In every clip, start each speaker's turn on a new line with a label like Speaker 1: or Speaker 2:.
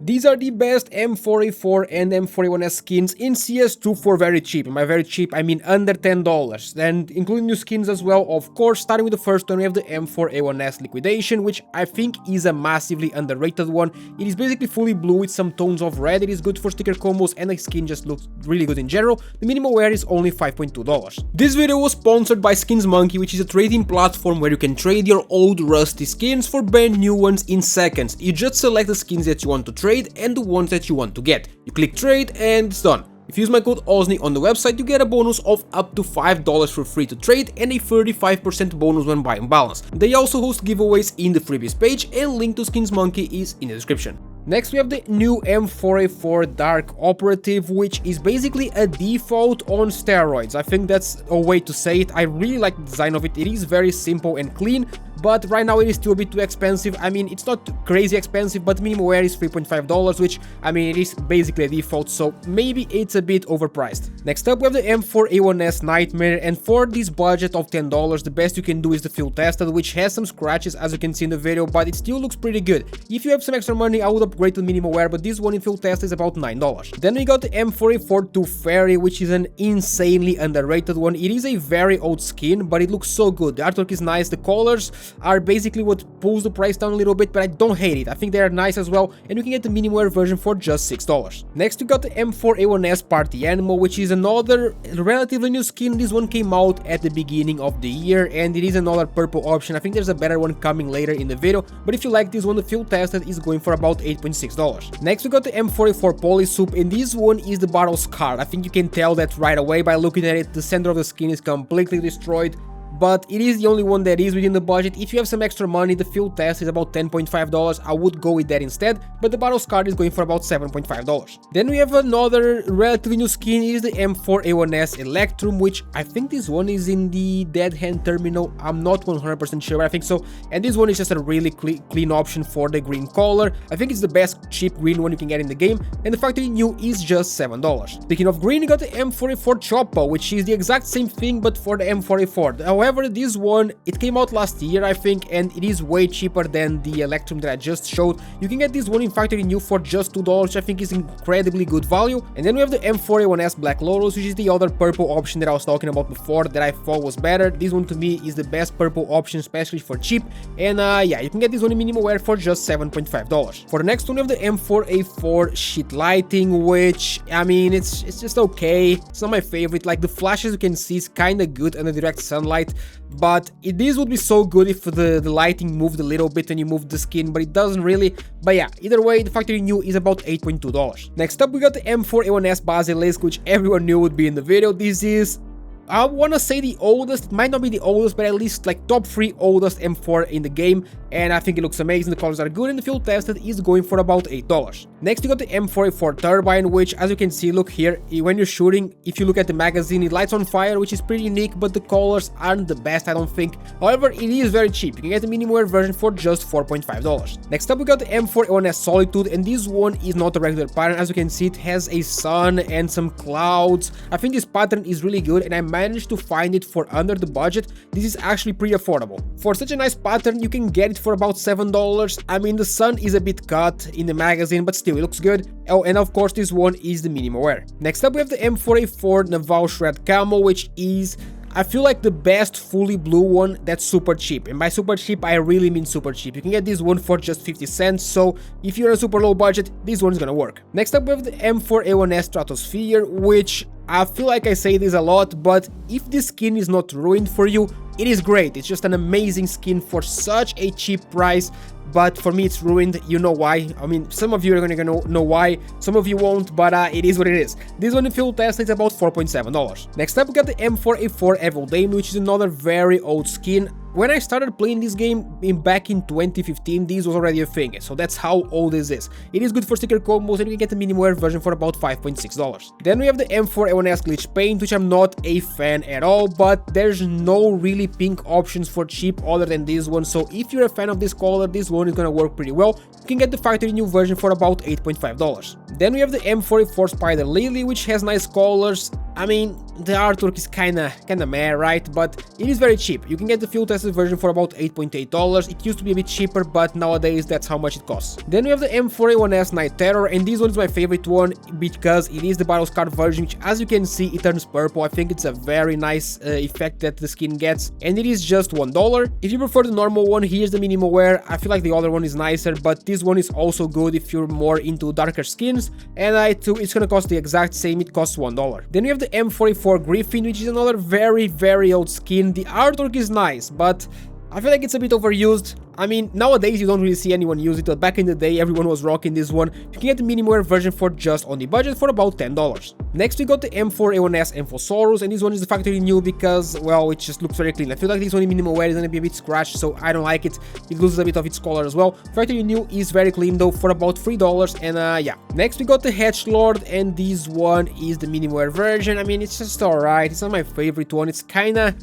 Speaker 1: These are the best M4A4 and M4A1-S skins in CS2 for very cheap. And by very cheap, I mean under $10. And including new skins as well, of course. Starting with the first one, we have the M4A1-S Liquidation, which I think is a massively underrated one. It is basically fully blue with some tones of red. It is good for sticker combos and the skin just looks really good in general. The minimum wear is only $5.2. This video was sponsored by Skins Monkey, which is a trading platform where you can trade your old rusty skins for brand new ones in seconds. You just select the skins that you want to trade and the ones that you want to get. You click trade and it's done. If you use my code OZNI on the website, you get a bonus of up to $5 for free to trade and a 35% bonus when buying balance. They also host giveaways in the freebies page and link to Skins Monkey is in the description. Next we have the new M4A4 Dark Operative, which is basically a default on steroids. I think that's a way to say it. I really like the design of it. It is very simple and clean, but right now it is still a bit too expensive. I mean, it's not crazy expensive, but minimum wear is $3.5, which, I mean, it is basically a default, so maybe it's a bit overpriced. Next up we have the M4A1-S Nightmare, and for this budget of $10, the best you can do is the field tested, which has some scratches as you can see in the video, but it still looks pretty good. If you have some extra money, I would upgrade to minimum wear, but this one in field test is about $9. Then we got the M4A4 Tooth Fairy, which is an insanely underrated one. It is a very old skin, but it looks so good. The artwork is nice, the colors are basically what pulls the price down a little bit, but I don't hate it. I think they are nice as well, and you can get the minimum wear version for just $6. Next we got the M4A1-S Party Animal, which is another relatively new skin. This one came out at the beginning of the year, and it is another purple option. I think there's a better one coming later in the video, but if you like this one, the field tested is going for about $8.6. Next we got the M4A4 Polysoup, and this one is the battle scar. I think you can tell that right away by looking at it. The center of the skin is completely destroyed, but it is the only one that is within the budget. If you have some extra money, the field test is about $10.5. I would go with that instead, but the battle scar is going for about $7.5. Then we have another relatively new skin, is the M4A1-S Electrum, which I think this one is in the Dead Hand Terminal. I'm not 100% sure, but I think so. And this one is just a really clean option for the green color. I think it's the best cheap green one you can get in the game, and the factory new is just $7. Speaking of green, you got the M4A4 Choppa, which is the exact same thing but for the M4A4. However, this one, it came out last year, I think, and it is way cheaper than the Electrum that I just showed. You can get this one in factory new for just $2, which I think is incredibly good value. And then we have the M4A1-S Black Lotus, which is the other purple option that I was talking about before that I thought was better. This one to me is the best purple option, especially for cheap. And yeah, you can get this one in minimum wear for just $7.5. For the next one, we have the M4A4 Sheet Lighting, which, I mean, it's just okay. It's not my favorite. Like, the flashes you can see is kind of good under direct sunlight, but this would be so good if the lighting moved a little bit and you moved the skin, but it doesn't really. But yeah, either way, the factory new is about $8.2. Next up, we got the M4A1-S Basilisk, which everyone knew would be in the video. This is, I want to say, the oldest. It might not be the oldest, but at least like top 3 oldest M4 in the game, and I think it looks amazing. The colors are good, and the field tested is going for about $8. Next, you got the M4A4 Turbine, which, as you can see, look here, when you're shooting, if you look at the magazine, it lights on fire, which is pretty unique, but the colors aren't the best, I don't think. However, it is very cheap. You can get the minimum wear version for just $4.5. Next up, we got the M4A1-S Solitude, and this one is not a regular pattern. As you can see, it has a sun and some clouds. I think this pattern is really good, and I managed to find it for under the budget. This is actually pretty affordable. For such a nice pattern, you can get it for about $7. I mean, the sun is a bit cut in the magazine, but still, it looks good. Oh, and of course, this one is the minimum wear. Next up, we have the M4A4 Naval Shred Camo, which is, I feel like, the best fully blue one that's super cheap. And by super cheap, I really mean super cheap. You can get this one for just 50 cents, so if you're on a super low budget, this one is gonna work. Next up, we have the M4A1-S Stratosphere, which I feel like I say this a lot, but if this skin is not ruined for you, it is great. It's just an amazing skin for such a cheap price, but for me it's ruined. You know why? I mean, some of you are gonna know why, some of you won't, but it is what it is. This one in field test is about $4.7. Next up, we got the M4A4 Evil Dame, which is another very old skin. When I started playing this game back in 2015, this was already a thing, so that's how old this is. It is good for sticker combos, and you can get the minimum wear version for about $5.6. Then we have the M4A1-S Glitch Paint, which I'm not a fan at all, but there's no really pink options for cheap other than this one, so if you're a fan of this color, this one is gonna work pretty well. You can get the factory new version for about $8.5. Then we have the M4A4 Spider Lily, which has nice colors. I mean, the artwork is kinda meh, right? But it is very cheap. You can get the field tested version for about $8.8. It used to be a bit cheaper, but nowadays that's how much it costs. Then we have the M4A1-S Night Terror, and this one is my favorite one because it is the battle scar version, which as you can see, it turns purple. I think it's a very nice effect that the skin gets, and it is just $1. If you prefer the normal one, here's the minimal wear. I feel like the other one is nicer, but this one is also good if you're more into darker skins, and it's gonna cost the exact same. It costs $1. Then we have the M4A4 Griffin, which is another very old skin. The artwork is nice, but I feel like it's a bit overused. I mean, nowadays you don't really see anyone use it, but back in the day everyone was rocking this one. You can get the minimum version for just on the budget for about $10. Next we got the M4A1-S Amphosaurus, and this one is the factory new because, well, it just looks very clean. I feel like this one in minimal wear is gonna be a bit scratched, so I don't like it. It loses a bit of its color as well. Factory new is very clean though for about $3, and yeah. Next we got the Hatchlord, and this one is the minimal wear version. I mean, it's just alright. It's not my favorite one. It's kinda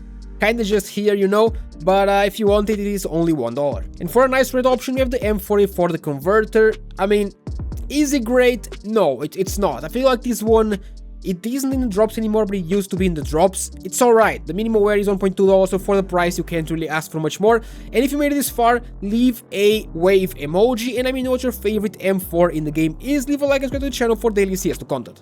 Speaker 1: just here, you know, but if you want it, it is only $1. And for a nice red option, we have the M4A4 the Converter. I mean, is it great? No, it's not. I feel like this one, it isn't in the drops anymore, but it used to be in the drops. It's alright. The minimum wear is $1.2, so for the price you can't really ask for much more. And if you made it this far, leave a wave emoji, and let me know what your favorite M4 in the game is. Leave a like and subscribe to the channel for daily CS2 content.